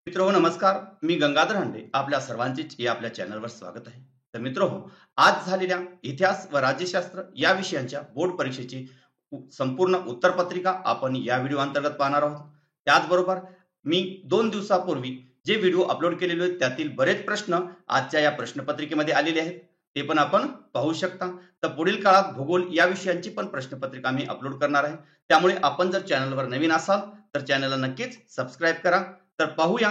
मित्र नमस्कार. मी गंगाधर हांडे आपल्या सर्वांचेच या आपल्या चॅनलवर स्वागत आहे. तर मित्र आज झालेल्या इतिहास व राज्यशास्त्र या विषयांच्या बोर्ड परीक्षेची संपूर्ण उत्तरपत्रिका आपण या व्हिडिओ अंतर्गत पाहणार आहोत. त्याचबरोबर मी 2 दिवसापूर्वी जे व्हिडिओ अपलोड केलेले आहेत त्यातील बरेच प्रश्न आजच्या या प्रश्नपत्रिकेमध्ये आलेले आहेत, ते पण आपण पाहू शकता. तर पुढील काळात भूगोल या विषयांची पण प्रश्नपत्रिका मी अपलोड करणार आहे. त्यामुळे आपण जर चॅनलवर नवीन असाल तर चॅनलला नक्कीच सबस्क्राईब करा. तर पाहूया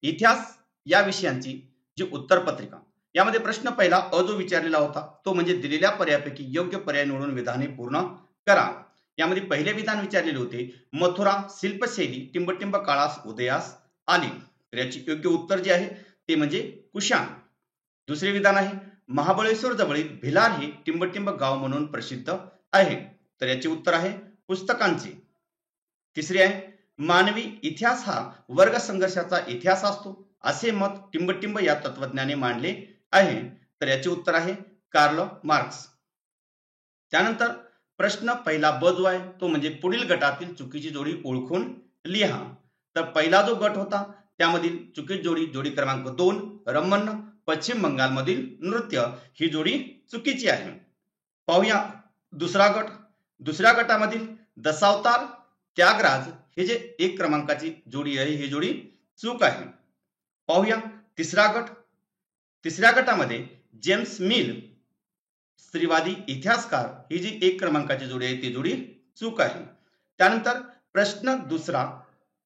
इतिहास या विषयांची जी उत्तरपत्रिका. यामध्ये प्रश्न पहिला जो विचारलेला होता तो म्हणजे दिलेल्या पर्यायापैकी योग्य पर्याय निवडून विधाने पूर्ण करा. यामध्ये पहिले विधान विचारलेले होते, मथुरा शिल्पशैली टिंबटिंब काळास उदयास आली. तर याची योग्य उत्तर जे आहे ते म्हणजे कुशाण. दुसरे विधान आहे, महाबळेश्वर जवळील भिलार हे टिंबटिंब गाव म्हणून प्रसिद्ध आहे. तर याचे उत्तर आहे पुस्तकांचे. तिसरे आहे, मानवी इतिहास हा वर्ग संघर्षाचा इतिहास असतो असे मत टिंबटिंब या तत्वज्ञाने मांडले आहे. तर याचे उत्तर आहे कार्ल मार्क्स. त्यानंतर प्रश्न पहिला ब जो आहे तो म्हणजे पुढील गटातील चुकीची जोडी ओळखून लिहा. तर पहिला जो गट होता त्यामधील चुकीची जोडी जोडी क्रमांक 2 रमण पश्चिम बंगालमधील नृत्य ही जोडी चुकीची आहे. पाहूया दुसरा गट. दुसऱ्या गटामधील दशावतार त्यागराज हे जे 1 क्रमांकाची जोडी आहे ही जोडी चूक आहे. पाहूया तिसरा गट. तिसऱ्या गटामध्ये जेम्स मिल स्त्रीवादी इतिहासकार ही जी 1 क्रमांकाची जोडी आहे ती जोडी चूक आहे. त्यानंतर प्रश्न दुसरा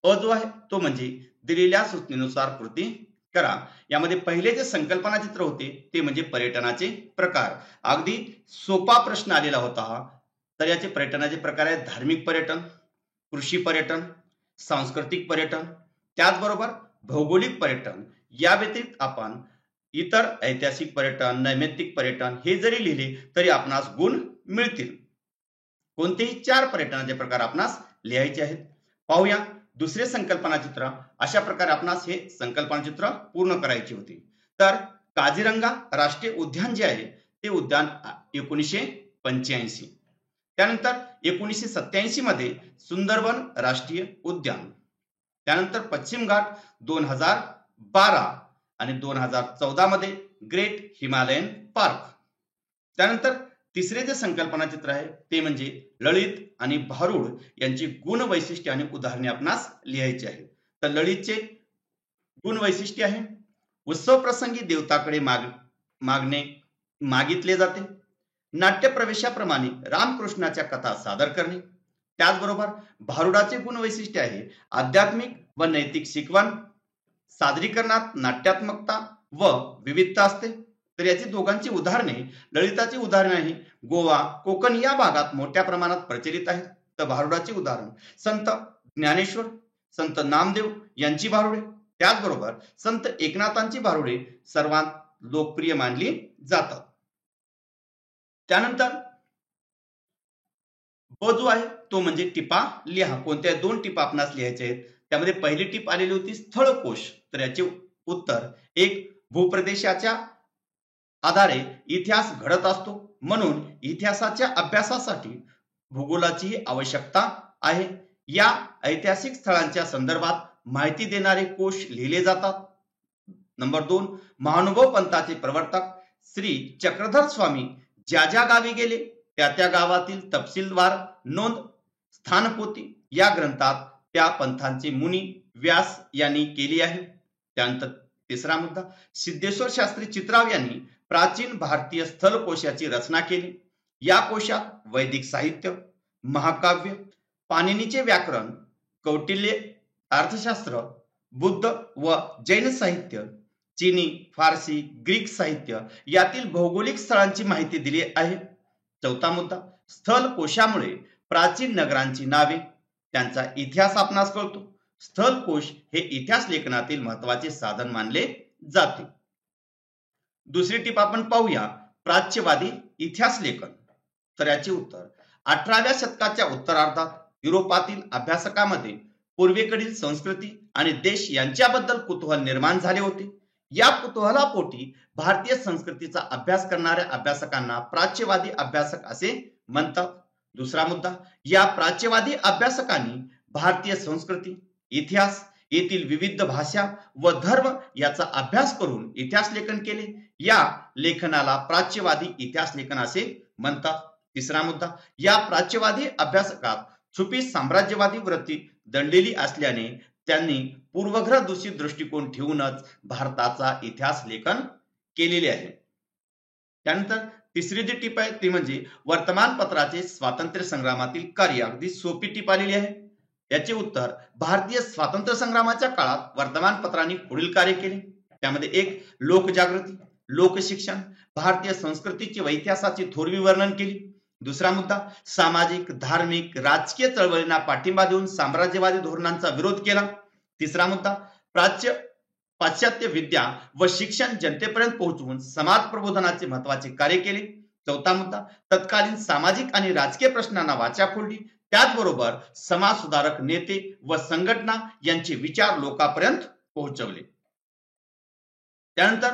जो आहे तो म्हणजे दिलेल्या सूचनेनुसार कृती करा. यामध्ये पहिले जे संकल्पना चित्र होते ते म्हणजे पर्यटनाचे प्रकार. अगदी सोपा प्रश्न आलेला होता हा. तर याचे पर्यटनाचे प्रकार आहेत धार्मिक पर्यटन, कृषी पर्यटन, सांस्कृतिक पर्यटन, त्याचबरोबर भौगोलिक पर्यटन. या व्यतिरिक्त आपण इतर ऐतिहासिक पर्यटन, नैमित्तिक पर्यटन हे जरी लिहिले तरी आपणास गुण मिळतील. कोणतेही 4 पर्यटनाचे प्रकार आपणास लिहायचे आहेत. पाहूया दुसरे संकल्पना चित्र. अशा प्रकारे आपणास हे संकल्पना चित्र पूर्ण करायचे होते. तर काझीरंगा राष्ट्रीय उद्यान जे आहे ते उद्यान 1985. त्यानंतर 1987 मध्ये सुंदरबन राष्ट्रीय उद्यान. त्यानंतर पश्चिम घाट 2012 आणि 2014 मध्ये ग्रेट हिमालयन पार्क. त्यानंतर तिसरे जे संकल्पना चित्र आहे ते म्हणजे ललित आणि भारूड यांची गुण वैशिष्ट्ये आणि उदाहरणे आपणास लिहायची आहेत. तर ललितचे गुण वैशिष्ट्य आहे, उत्सव प्रसंगी देवताकडे मागणे मागितले जाते, नाट्य प्रवेशाप्रमाणे रामकृष्णाच्या कथा सादर करणे. त्याचबरोबर भारुडाचे गुण वैशिष्ट्य आहे आध्यात्मिक व नैतिक शिकवण, सादरीकरणात नाट्यात्मकता व विविधता असते. तर याची दोघांची उदाहरणे, ललिताची उदाहरणे आहे गोवा कोकण या भागात मोठ्या प्रमाणात प्रचलित आहेत. तर भारुडाचे उदाहरण संत ज्ञानेश्वर, संत नामदेव यांची भारुडे, त्याचबरोबर संत एकनाथांची भारुडे सर्वात लोकप्रिय मानली जातात. त्यानंतर ब जो आहे तो म्हणजे टिपा लिहा. कोणत्या 2 टिपा आपणास लिहायचे आहेत. त्यामध्ये पहिली टिप आलेली होती स्थळकोश. तर याचे उत्तर, एक भूप्रदेशाच्या आधारे इतिहास घडत असतो म्हणून इतिहासाच्या अभ्यासासाठी भूगोलाची आवश्यकता आहे. या ऐतिहासिक स्थळांच्या संदर्भात माहिती देणारे कोश लिहिले जातात. नंबर 2, महानुभव पंथाचे प्रवर्तक श्री चक्रधर स्वामी ज्या ज्या गावी गेले त्या त्या गावातील तपशीलवार नोंद स्थानपोथी या ग्रंथात त्या पंथांचे मुनी व्यास यांनी केली आहे. त्यानंतर तिसरा मुद्दा, सिद्धेश्वर शास्त्री चित्राव यांनी प्राचीन भारतीय स्थलकोशाची रचना केली. या कोशात वैदिक साहित्य, महाकाव्य, पाणिनीचे व्याकरण, कौटिल्य अर्थशास्त्र, बुद्ध व जैन साहित्य, चीनी, फारसी, ग्रीक साहित्य यातील भौगोलिक स्थळांची माहिती दिली आहे. चौथा मुद्दा, स्थल कोशामुळे प्राचीन नगरांची नावे, त्यांचा इतिहास आपणास कळतो. स्थल कोश हे इतिहास लेखनातील महत्वाचे साधन मानले जाते. दुसरी टिप आपण पाहूया, प्राच्यवादी इतिहास लेखन. तर याचे उत्तर, 18व्या शतकाच्या उत्तरार्धात युरोपातील अभ्यासकांमध्ये पूर्वेकडील संस्कृती आणि देश यांच्याबद्दल कुतूहल निर्माण झाले होते. या कुतूहलापोटी भारतीय संस्कृतीचा अभ्यास करणाऱ्या अभ्यासकांना प्राच्यवादी अभ्यासक असे म्हणतात. दुसरा मुद्दा, या प्राच्यवादी अभ्यासकांनी भारतीय संस्कृती, इतिहास येथील विविध भाषा व धर्म याचा अभ्यास करून इतिहास लेखन केले. या लेखनाला प्राच्यवादी इतिहास लेखन असे म्हणतात. तिसरा मुद्दा, या प्राच्यवादी अभ्यासकात छुपी साम्राज्यवादी वृत्ती दडलेली असल्याने त्यांनी पूर्वग्रह दूषित दृष्टिकोन ठेवूनच भारताचा इतिहास लेखन केलेले आहे. त्यानंतर तिसरी जी टीप आहे ती म्हणजे वर्तमानपत्राचे स्वातंत्र्य संग्रामातील कार्य. अगदी सोपी टीप आलेली आहे. याचे उत्तर, भारतीय स्वातंत्र्य संग्रामाच्या काळात वर्तमानपत्रांनी पुढील कार्य केले. त्यामध्ये एक, लोकजागृती, लोकशिक्षण, भारतीय संस्कृतीची व इतिहासाची थोरवी वर्णन केली. दुसरा मुद्दा, सामाजिक, धार्मिक, राजकीय चळवळींना पाठिंबा देऊन साम्राज्यवादी धोरणांचा विरोध केला. तिसरा मुद्दा, पाश्चात्य विद्या व शिक्षण जनतेपर्यंत पोहोचवून समाज प्रबोधनाचे महत्वाचे कार्य केले. चौथा मुद्दा, तत्कालीन सामाजिक आणि राजकीय प्रश्नांना वाचा फोडली. त्याचबरोबर समाज सुधारक नेते व संघटना यांचे विचार लोकांपर्यंत पोहोचवले. त्यानंतर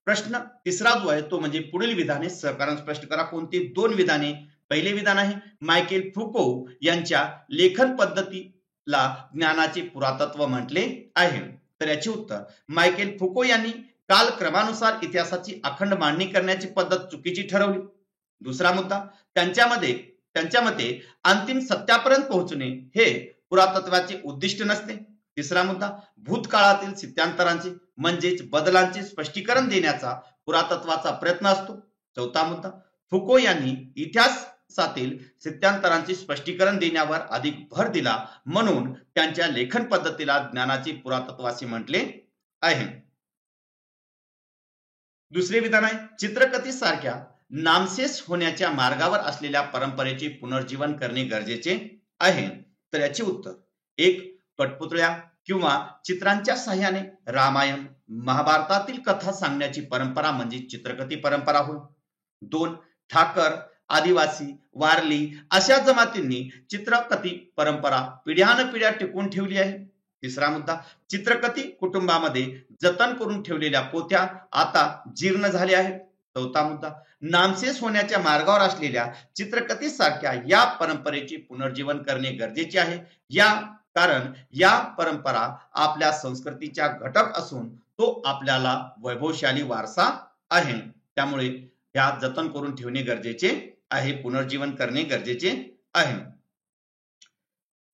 प्रश्न तिसरा जो आहे तो म्हणजे पुढील विधाने सहकार्याने स्पष्ट करा. कोणती दोन विधाने? पहिले विधान आहे, मायकेल फुको यांच्या लेखन पद्धतीला ज्ञानाचे पुरातत्व म्हटले आहे. तर याचे उत्तर, मायकेल फुको यांनी कालक्रमानुसार इतिहासाची अखंड मांडणी करण्याची पद्धत चुकीची ठरवली. दुसरा मुद्दा, त्यांच्या मते अंतिम सत्यापर्यंत पोहोचणे हे पुरातत्वाचे उद्दिष्ट नसते. तिसरा मुद्दा, भूतकाळातील स्थित्यांतरांचे म्हणजेच बदलांचे स्पष्टीकरण देण्याचा पुरातत्वाचा प्रयत्न असतो. चौथा मुद्दा, फुको यांनी इतिहासातील स्थित्यांतरांचे स्पष्टीकरण देण्यावर अधिक भर दिला म्हणून त्यांच्या लेखन पद्धतीला ज्ञानाचे पुरातत्व असे म्हटले आहे. दुसरे विधान आहे, चित्रकथी सारख्या नामशेष होण्याच्या मार्गावर असलेल्या परंपरेचे पुनर्जीवन करणे गरजेचे आहे. तर याचे उत्तर, एक, कठपुतळ्या किंवा चित्रांच्या साह्याने रामायण महाभारतातील कथा सांगण्याची परंपरा म्हणजे चित्रकथी परंपरा होय. दोन, ठाकर, आदिवासी, वारली अशा जमातींनी चित्रकथी परंपरा पिढ्यानपिढ्या टिकवून ठेवली आहे. तिसरा मुद्दा, चित्रकथी कुटुंबामध्ये जतन करून ठेवलेल्या पोथ्या आता जीर्ण झाल्या आहेत. चौथा मुद्दा, नामशेष होण्याच्या मार्गावर असलेल्या चित्रकथी सारख्या या परंपरेचे पुनर्जीवन करणे गरजेचे आहे. कारण या परंपरा आपल्या संस्कृतीच्या घटक असून तो आपल्याला वैभवशाली वारसा आहे. त्यामुळे या जतन करून ठेवणे गरजेचे आहे, पुनर्जीवन करणे गरजेचे आहे.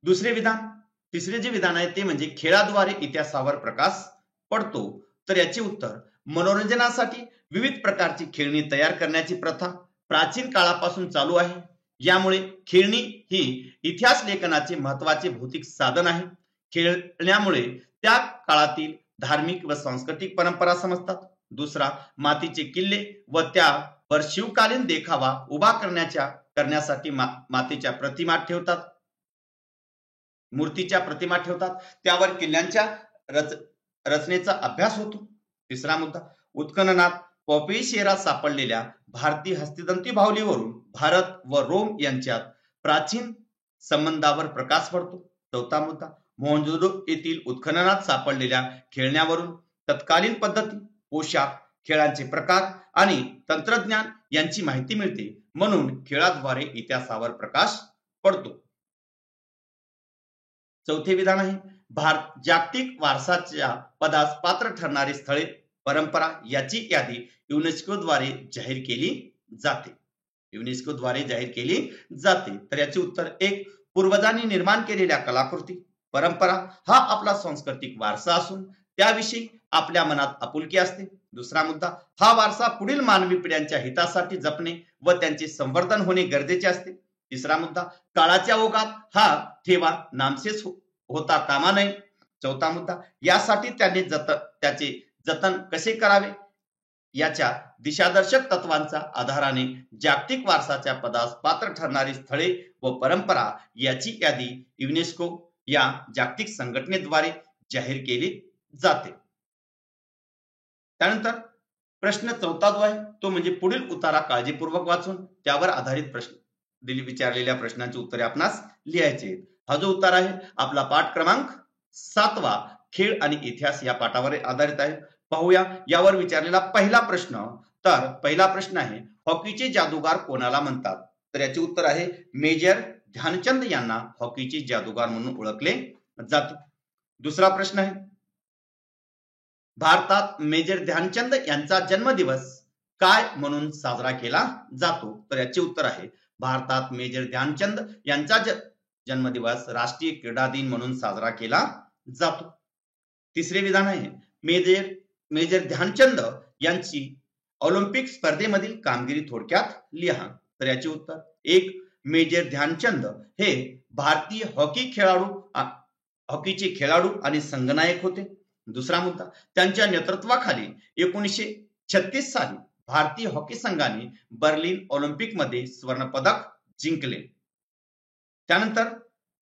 दुसरे विधान, तिसरे जे विधान आहे ते म्हणजे खेळाद्वारे इतिहासावर प्रकाश पडतो. तर याचे उत्तर, मनोरंजनासाठी विविध प्रकारची खेळणी तयार करण्याची प्रथा प्राचीन काळापासून चालू आहे. यामुळे खेळणी ही इतिहास लेखनाचे महत्वाचे भौतिक साधन आहे. खेळण्यामुळे त्या काळातील धार्मिक व सांस्कृतिक परंपरा समजतात. दुसरा, मातीचे किल्ले व त्यावर शिवकालीन देखावा उभा करण्यासाठी मातीच्या प्रतिमा ठेवतात, मूर्तीच्या प्रतिमा ठेवतात. त्यावर किल्ल्यांच्या रचनेचा अभ्यास होतो. तिसरा मुद्दा, उत्खननात पॉपेशेरात सापडलेल्या भारतीय हस्तिदंती बाहुलीवरून भारत व रोम यांच्यात प्राचीन संबंधावर प्रकाश पडतो. चौथा मुद्दा, मोहनजोदडो येथील उत्खननात सापडलेल्या खेळण्यावरून तत्कालीन पद्धती, पोशाख, खेळांचे प्रकार आणि तंत्रज्ञान यांची माहिती मिळते म्हणून खेळाद्वारे इतिहासावर प्रकाश पडतो. चौथे विधान आहे, जागतिक वारसाच्या पदास पात्र ठरणारी स्थळे, परंपरा याची यादी युनेस्कोद्वारे जाहीर केली जाते. युनेस्कोद्वारे जाहीर केली जाते. तर याचे उत्तर, एक, पूर्वजांनी निर्माण केलेल्या कलाकृती, परंपरा हा आपला सांस्कृतिक वारसा असून त्याविषयी आपल्या मनात आपुलकी असते. दुसरा मुद्दा, हा वारसा पुढील मानवी पिढ्यांच्या हितासाठी जपणे व त्यांचे संवर्धन होणे गरजेचे असते. तिसरा मुद्दा, काळाच्या ओघात हा ठेवा नामशेष होता कामा नये. चौथा मुद्दा, यासाठी त्यांनी त्याचे जतन कसे करावे याच्या दिशादर्शक तत्वांच्या आधाराने जागतिक वारसाच्या पदास पात्र ठरणारी स्थळे व परंपरा याची यादी युनेस्को या जागतिक संघटनेद्वारे जाहीर केली जाते. त्यानंतर प्रश्न चौथा जो आहे तो म्हणजे पुढील उतारा काळजीपूर्वक वाचून त्यावर आधारित प्रश्न विचारलेल्या प्रश्नांची उत्तरे आपणास लिहायचे आहेत. हा जो उत्तर आहे आपला पाठ क्रमांक 7वा खेळ आणि इतिहास या पाठावर आधारित आहे. पाहूया यावर विचारलेला पहिला प्रश्न. तर पहिला प्रश्न आहे, हॉकीचे जादूगार कोणाला म्हणतात? तर याचे उत्तर आहे मेजर ध्यानचंद यांना हॉकीचे जादूगार म्हणून ओळखले जाते. दुसरा प्रश्न आहे, भारतात मेजर ध्यानचंद यांचा जन्मदिवस काय म्हणून साजरा केला जातो? तर याचे उत्तर आहे, भारतात मेजर ध्यानचंद यांचा जन्मदिवस राष्ट्रीय क्रीडा दिन म्हणून साजरा केला जातो. तिसरे विधान आहे, मेजर मेजर ध्यानचंद यांची ऑलिम्पिक स्पर्धेमधील कामगिरी थोडक्यात लिहा. तर याचे उत्तर, एक, मेजर ध्यानचंद हे भारतीय हॉकीचे खेळाडू आणि संघनायक होते. दुसरा मुद्दा, त्यांच्या नेतृत्वाखाली 1936 साली भारतीय हॉकी संघाने बर्लिन ऑलिम्पिक मध्ये स्वर्ण पदक जिंकले. त्यानंतर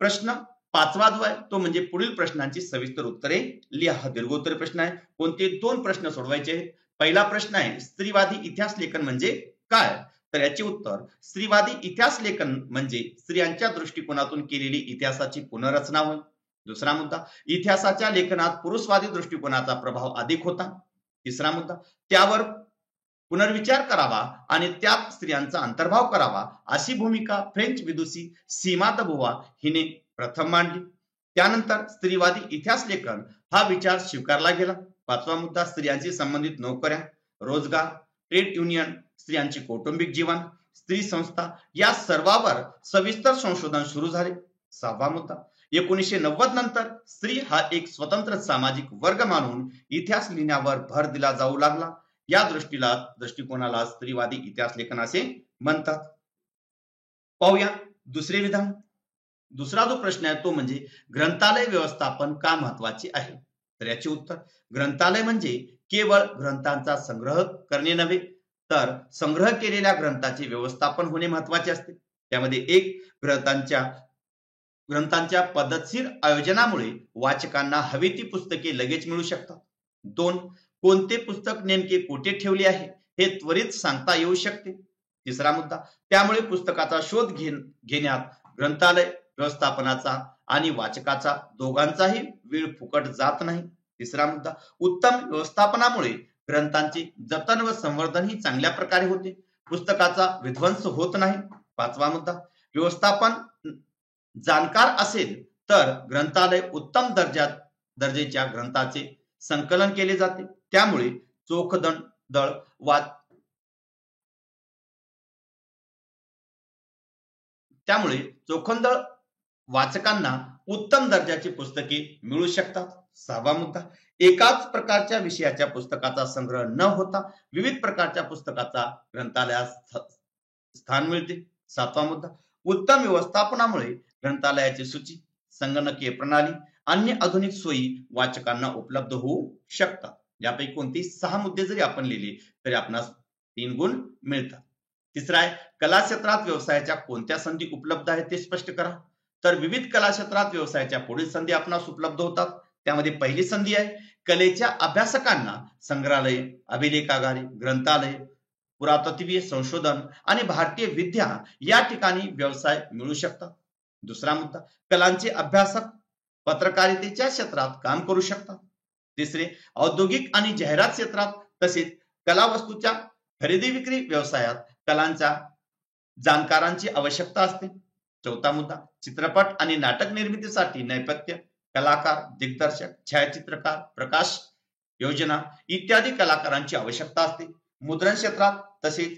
प्रश्न पाचवा जो आहे तो म्हणजे पुढील प्रश्नांची सविस्तर उत्तरे लिहा. हा दीर्घोत्तरी प्रश्न आहे. कोणते दोन प्रश्न सोडवायचे आहेत. पहिला प्रश्न आहे, स्त्रीवादी इतिहास लेखन म्हणजे काय? तर याचे उत्तर, स्त्रीवादी इतिहास लेखन म्हणजे स्त्रियांच्या दृष्टिकोनातून केलेली इतिहासाची पुनर्रचना होय. दुसरा मुद्दा, इतिहासाच्या लेखनात पुरुषवादी दृष्टिकोनाचा प्रभाव अधिक होता. तिसरा मुद्दा, त्यावर पुनर्विचार करावा आणि त्यात स्त्रियांचा अंतर्भाव करावा अशी भूमिका फ्रेंच विदुषी सीमा द बुवा हिने प्रथम मांडली. त्यानंतर स्त्रीवादी इतिहास लेखन हा विचार स्वीकारला गेला. पाचवा मुद्दा, स्त्रियांशी संबंधित नोकऱ्या, रोजगार, ट्रेड युनियन, स्त्रियांचे कौटुंबिक जीवन, स्त्री संस्था या सर्वावर सविस्तर संशोधन सुरू झाले. सहावा मुद्दा, 1990 नंतर स्त्री हा एक स्वतंत्र सामाजिक वर्ग मानून इतिहास लिहिण्यावर भर दिला जाऊ लागला. या दृष्टिकोनाला स्त्रीवादी इतिहास लेखन असे म्हणतात. पाहूया दुसरे विधान. दुसरा जो प्रश्न आहे तो म्हणजे ग्रंथालय व्यवस्थापन का महत्वाचे आहे? तर याचे उत्तर, ग्रंथालय म्हणजे केवळ ग्रंथांचा संग्रह करणे नव्हे तर संग्रह केलेल्या ग्रंथाचे व्यवस्थापन होणे महत्वाचे असते. त्यामध्ये एक, ग्रंथांच्या पद्धतशीर आयोजनामुळे वाचकांना हवी ती पुस्तके लगेच मिळू शकतात. दोन, कोणते पुस्तक नेमके कुठे ठेवले आहे हे त्वरित सांगता येऊ शकते. तिसरा मुद्दा, त्यामुळे पुस्तकाचा शोध घेण्यात ग्रंथालय व्यवस्थापनाचा आणि वाचकाचा दोघांचाही वेळ फुकट जात नाही. तिसरा मुद्दा, उत्तम व्यवस्थापनामुळे ग्रंथांचे जतन व संवर्धन ही चांगल्या प्रकारे होते. पुस्तकाचा विध्वंस होत नाही. पाचवा मुद्दा, व्यवस्थापन जाणकार असेल तर ग्रंथालय उत्तम दर्जाच्या ग्रंथाचे संकलन केले जाते. त्यामुळे चोखंदळ वाचकांना उत्तम दर्जाची पुस्तके मिळू शकतात. सहावा मुद्दा, एकाच प्रकारच्या विषयाच्या पुस्तकाचा संग्रह न होता विविध प्रकारच्या पुस्तकाचा ग्रंथालयात स्थान मिळते. सातवा मुद्दा, उत्तम व्यवस्थापनामुळे ग्रंथालयाची सूची, संगणकीय प्रणाली, अन्य आधुनिक सोयी वाचकांना उपलब्ध होऊ शकतात. यापैकी कोणतेही 6 मुद्दे जरी आपण लिहिले तरी आपणास 3 गुण मिळतात. तिसरा आहे, कला क्षेत्रात व्यवसायाच्या कोणत्या संधी उपलब्ध आहेत ते स्पष्ट करा. तर विविध कला क्षेत्रात व्यवसायाच्या पुढील संधी आपणास उपलब्ध होतात. त्यामध्ये पहिली संधी आहे, कलेच्या अभ्यासकांना संग्रहालय, अभिलेखागारे, ग्रंथालय, पुरातत्वीय संशोधन आणि भारतीय विद्या या ठिकाणी व्यवसाय मिळू शकतात. दुसरा मुद्दा, कलांचे अभ्यासक पत्रकारितेच्या क्षेत्रात काम करू शकतात. तिसरे, औद्योगिक आणि जाहिरात क्षेत्रात तसेच कला वस्तूच्या खरेदी विक्री व्यवसायात कलांच्या जाणकारांची आवश्यकता असते. चौथा मुद्दा, चित्रपट आणि नाटक निर्मितीसाठी नेपथ्य कलाकार, दिग्दर्शक, छायाचित्रकार, प्रकाश योजना इत्यादी कलाकारांची आवश्यकता असते. मुद्रण क्षेत्रात तसेच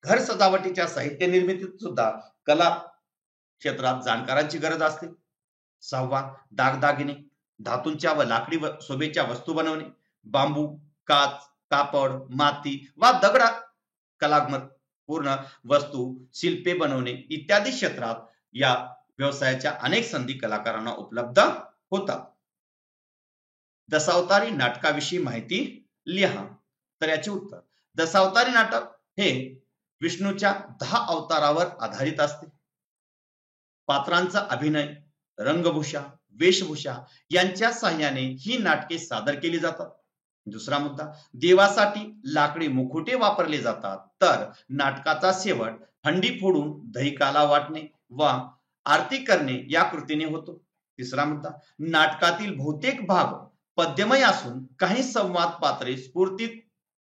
घर सजावटीच्या साहित्य निर्मितीत सुद्धा कला क्षेत्रात जाणकारांची गरज असते. सहावा, दागदागिने, धातूंच्या व लाकडी शोभेच्या वस्तू बनवणे, बांबू, काच, कापड, माती वा दगड कलात्मक पूर्ण वस्तू, शिल्पे बनवणे इत्यादी क्षेत्रात या व्यवसायाच्या अनेक संधी कलाकारांना उपलब्ध होतात. दशावतारी नाटकाविषयी माहिती लिहा. तर याचे उत्तर, दशावतारी नाटक हे विष्णूच्या 10 अवतारावर आधारित असते. पात्रांचा अभिनय, रंगभूषा, वेशभूषा यांच्या साहाय्याने ही नाटके सादर केली जातात. दुसरा मुद्दा, देवासाठी लाकडी मुखुटे वापरले जातात, तर नाटकाचा शेवट हंडी फोडून दहीकाला वाटणे व आरती करणे या कृतीने होतो. तिसरा मुद्दा, नाटकातील बहुतेक भाग पद्यमय असून काही संवाद पात्रे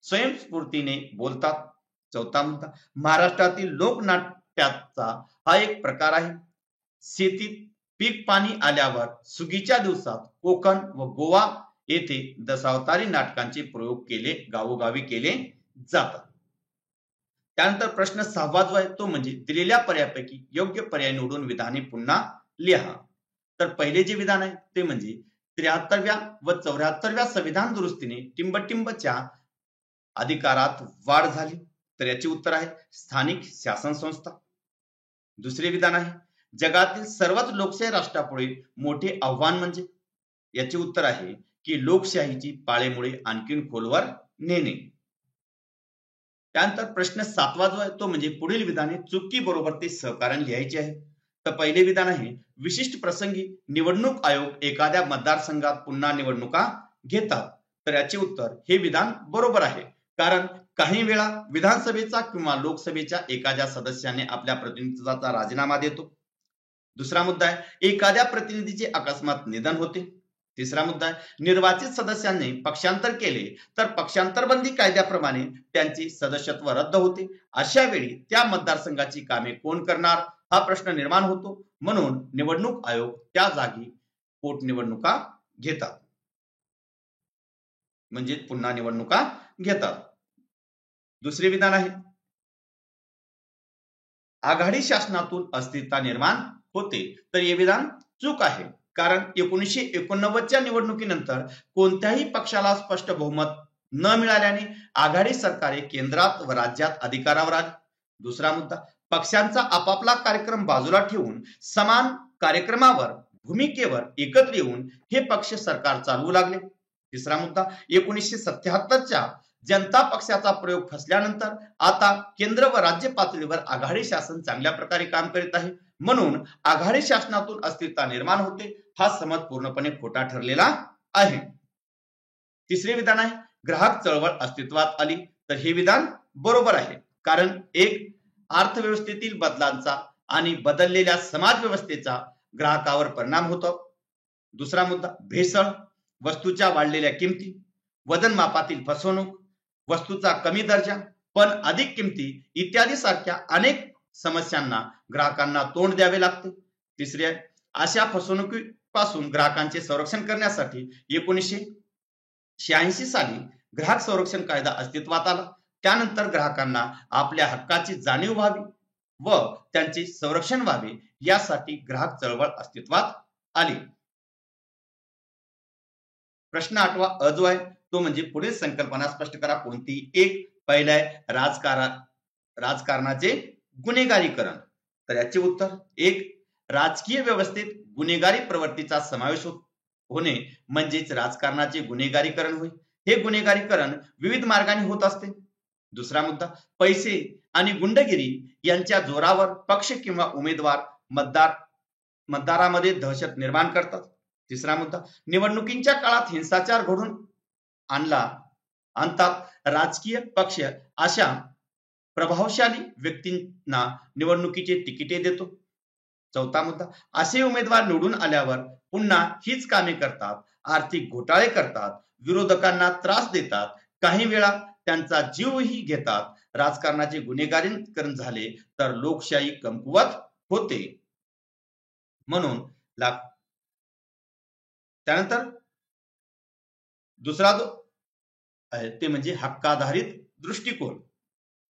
स्वयंस्फूर्तीने बोलतात. चौथा मुद्दा, महाराष्ट्रातील लोकनाट्याचा हा एक प्रकार आहे. शेतीत पीक पाणी आल्यावर सुगीच्या दिवसात कोकण व गोवा येथे दशावतारी नाटकांचे प्रयोग गावोगावी केले जातात. त्यानंतर प्रश्न 6वा जो आहे तो म्हणजे दिलेल्या पर्यायापैकी योग्य पर्याय निवडून विधाने पुन्हा लिहा. तर पहिले जे विधान आहे ते म्हणजे 73व्या व 74व्या संविधान दुरुस्तीने टिंबटिंबच्या अधिकारात वाढ झाली. तर याचे उत्तर आहे स्थानिक शासन संस्था. दुसरे विधान आहे जगातील सर्वच लोकशाही राष्ट्रापुढे मोठे आव्हान म्हणजे, याचे उत्तर आहे की लोकशाहीची पाळेमुळे आणखीन खोलवर नेणे. त्यानंतर प्रश्न 7वा जो आहे तो म्हणजे पुढील विधाने चुकी बरोबर ते सहकारण लिहायचे आहे. तर पहिले विधान आहे विशिष्ट प्रसंगी निवडणूक आयोग एखाद्या मतदारसंघात पुन्हा निवडणुका घेतात. तर याचे उत्तर हे विधान बरोबर आहे, कारण काही वेळा विधानसभेचा किंवा लोकसभेच्या एखाद्या सदस्याने आपल्या प्रतिनिधित्वाचा राजीनामा देतो. दुसरा मुद्दा आहे एखाद्या प्रतिनिधीचे अकस्मात निधन होते. तिसरा मुद्दा आहे निर्वाचित सदस्यांनी पक्षांतर केले तर पक्षांतर बंदी कायद्याप्रमाणे त्यांचे सदस्यत्व रद्द होते. अशा वेळी त्या मतदारसंघाची कामे कोण करणार हा प्रश्न निर्माण होतो. म्हणून निवडणूक आयोग त्या जागी पोटनिवडणुका घेतात, म्हणजे पुन्हा निवडणुका घेतात. दुसरे विधान आहे आघाडी शासनातून अस्थिरता निर्माण होते. तर हे विधान चूक आहे, कारण 1989च्या निवडणुकीनंतर कोणत्याही पक्षाला स्पष्ट बहुमत न मिळाल्याने आघाडी सरकारे केंद्रात व राज्यात अधिकारावर आली. दुसरा मुद्दा पक्षांचा आपापला कार्यक्रम बाजूला ठेवून समान कार्यक्रमावर भूमिकेवर एकत्र येऊन हे पक्ष सरकार चालवू लागले. तिसरा मुद्दा 1977च्या जनता पक्षाचा प्रयोग फसल्यानंतर आता केंद्र व राज्य पातळीवर आघाडी शासन चांगल्या प्रकारे काम करीत आहे, म्हणून आघाडी शासनातून अस्थिरता निर्माण होते हा समज पूर्णपणे खोटा ठरलेला आहे. तिसरे विधान आहे ग्राहक चळवळ अस्तित्वात आली. तर हे विधान बरोबर आहे, कारण एक अर्थव्यवस्थेतील बदलांचा आणि बदललेल्या समाज व्यवस्थेचा ग्राहकावर परिणाम होतो. दुसरा मुद्दा भेसळ, वस्तूच्या वाढलेल्या किमती, वजनमापातील फसवणूक, वस्तूचा कमी दर्जा पण अधिक किमती इत्यादी सारख्या अनेक समस्यांना ग्राहकांना तोंड द्यावे लागते. तिसरे अशा फसवणुकीपासून ग्राहकांचे संरक्षण करण्यासाठी 1986 साली ग्राहक संरक्षण कायदा अस्तित्वात आला. त्यानंतर ग्राहकांना आपल्या हक्काची जाणीव व्हावी व त्यांचे संरक्षण व्हावे यासाठी ग्राहक चळवळ अस्तित्वात आली. प्रश्न 8वा अ जो आहे तो म्हणजे पुढील संकल्पना स्पष्ट करा कोणती एक. पहिला आहे राजकारणाचे गुन्हेगारीकरण. तर याचे उत्तर एक राजकीय व्यवस्थेत गुन्हेगारी प्रवृत्तीचा समावेश होणे म्हणजेच राजकारणाचे गुन्हेगारीकरण होय. हे गुन्हेगारीकरण विविध मार्गाने होत असते. दुसरा मुद्दा पैसे आणि गुंडगिरी यांच्या जोरावर पक्ष किंवा उमेदवार मतदारामध्ये दहशत निर्माण करतात. तिसरा मुद्दा निवडणुकीच्या काळात हिंसाचार घडून आणतात राजकीय पक्ष अशा प्रभावशाली व्यक्तींना निवडणुकीचे तिकिटे देतो. चौथा मुद्दा असे उमेदवार निवडून आल्यावर पुन्हा हीच कामे करतात, आर्थिक घोटाळे करतात, विरोधकांना त्रास देतात, काही वेळा त्यांचा जीवही घेतात. राजकारणाचे गुन्हेगारीकरण झाले तर लोकशाही कमकुवत होते. म्हणून त्यानंतर दुसरा जो आहे ते म्हणजे हक्काधारित दृष्टिकोन.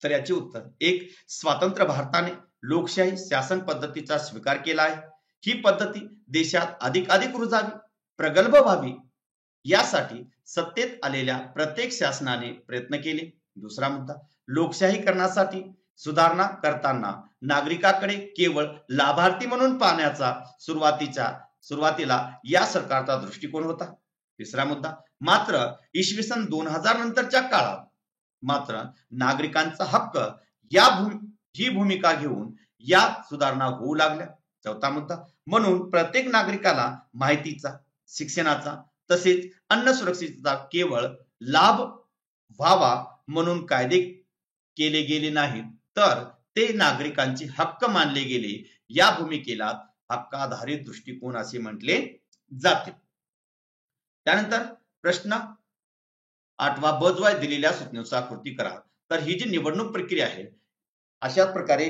तर याचे उत्तर एक स्वातंत्र्य भारताने लोकशाही शासन पद्धतीचा स्वीकार केला आहे. ही पद्धती देशात अधिक रुजावी, प्रगल्भ व्हावी यासाठी सत्तेत आलेल्या प्रत्येक शासनाने प्रयत्न केले. दुसरा मुद्दा लोकशाहीकरणासाठी सुधारणा करताना नागरिकाकडे केवळ लाभार्थी म्हणून पाहण्याचा सुरुवातीला या सरकारचा दृष्टिकोन होता. तिसरा मुद्दा मात्र इसवी सन 2000 नंतरच्या काळात मात्र नागरिकांचा हक्क ही भूमिका घेऊन या सुधारणा होऊ लागल्या. चौथा मुद्दा म्हणून प्रत्येक नागरिकाला माहितीचा, शिक्षणाचा तसेच अन्न सुरक्षेचा केवळ लाभ व्हावा म्हणून कायदे केले गेले नाहीत, तर ते नागरिकांचे हक्क मानले गेले. या भूमिकेला हक्काधारित दृष्टिकोन असे म्हटले जाते. त्यानंतर प्रश्न 8वा ब जो आहे दिलेल्या सूचनेनुसार कृती करा. तर ही जी निवडणूक प्रक्रिया आहे अशा प्रकारे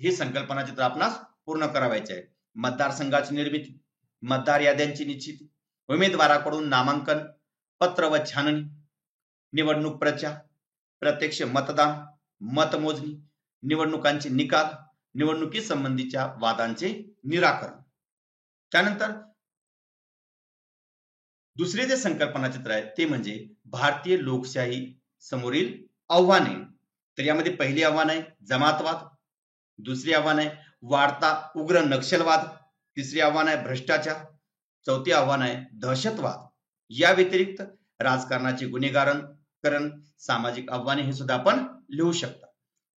ही संकल्पना चित्र आपणास पूर्ण करावायचे आहे. मतदारसंघाची निर्मिती, मतदार याद्यांची निश्चिती, उमेदवाराकडून नामांकन, पत्र व छाननी, निवडणूक प्रचार, प्रत्यक्ष मतदान, मतमोजणी, निवडणुकांचे निकाल, निवडणुकी संबंधीच्या वादांचे निराकरण. त्यानंतर दुसरे जे संकल्पना चित्र आहे ते म्हणजे भारतीय लोकशाही समोरील आव्हाने. तर यामध्ये पहिली आव्हान आहे जमातवाद, दुसरी आव्हान आहे वाढता उग्र नक्षलवाद, तिसरी आव्हान आहे भ्रष्टाचार, चौथी आव्हान आहे दहशतवाद. या व्यतिरिक्त राजकारणाचे गुन्हेगारीकरण, सामाजिक आव्हाने हे सुद्धा आपण लिहू शकता.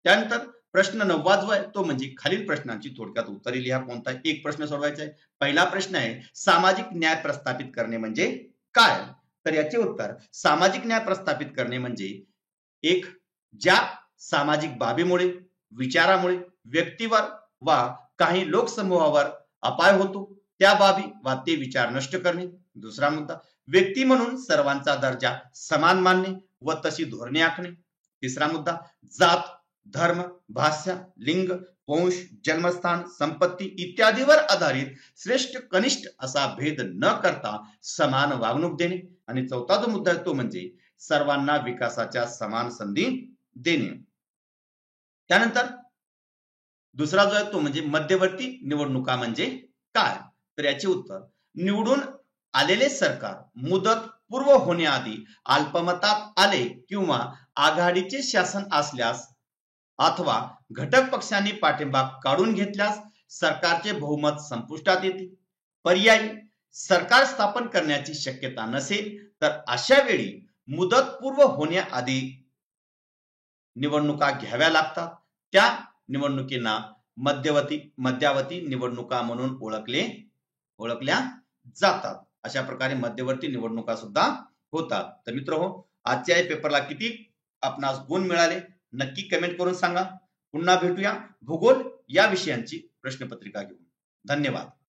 त्यानंतर प्रश्न 9वा जो आहे तो म्हणजे खालील प्रश्नांची थोडक्यात उत्तरे लिहा. कोणता एक प्रश्न सोडवायचा आहे. पहिला प्रश्न आहे सामाजिक न्याय प्रस्थापित करणे म्हणजे काय? तर याचे उत्तर सामाजिक न्याय प्रस्थापित करणे म्हणजे एक ज्या सामाजिक बाबीमुळे, विचारामुळे व्यक्तीवर वा काही लोकसमूहावर अपाय होतो त्या बाबी वा ते विचार नष्ट करणे. दुसरा मुद्दा व्यक्ती म्हणून सर्वांचा दर्जा समान मानणे व तशी धोरणे आखणे. तिसरा मुद्दा जात, धर्म, भाषा, लिंग, वंश, जन्मस्थान, संपत्ती इत्यादीवर आधारित श्रेष्ठ कनिष्ठ असा भेद न करता समान वागणूक देणे. आणि चौथा जो मुद्दा आहे तो म्हणजे सर्वांना विकासाच्या समान संधी देणे. त्यानंतर दुसरा जो आहे तो म्हणजे मध्यवर्ती निवडणुका म्हणजे काय? तर याचे उत्तर निवडून आलेले सरकार मुदत पूर्व होण्याआधी अल्पमतात आले किंवा आघाडीचे शासन असल्यास अथवा घटक पक्षांनी पाठिंबा काढून घेतल्यास सरकारचे बहुमत संपुष्टात येते. पर्यायी सरकार स्थापन करण्याची शक्यता नसेल तर अशा वेळी मुदतपूर्व होण्याआधी निवडणुका घ्याव्या लागतात. त्या निवडणुकींना मध्यावधी निवडणुका म्हणून ओळखल्या जातात. अशा प्रकारे मध्यवर्ती निवडणुका सुद्धा होतात. तर मित्रहो, आजच्या या पेपरला किती आपणास गुण मिळाले नक्की कमेंट करून सांगा. पुन्हा भेटूया भूगोल या विषयांची प्रश्नपत्रिका घेऊन. धन्यवाद.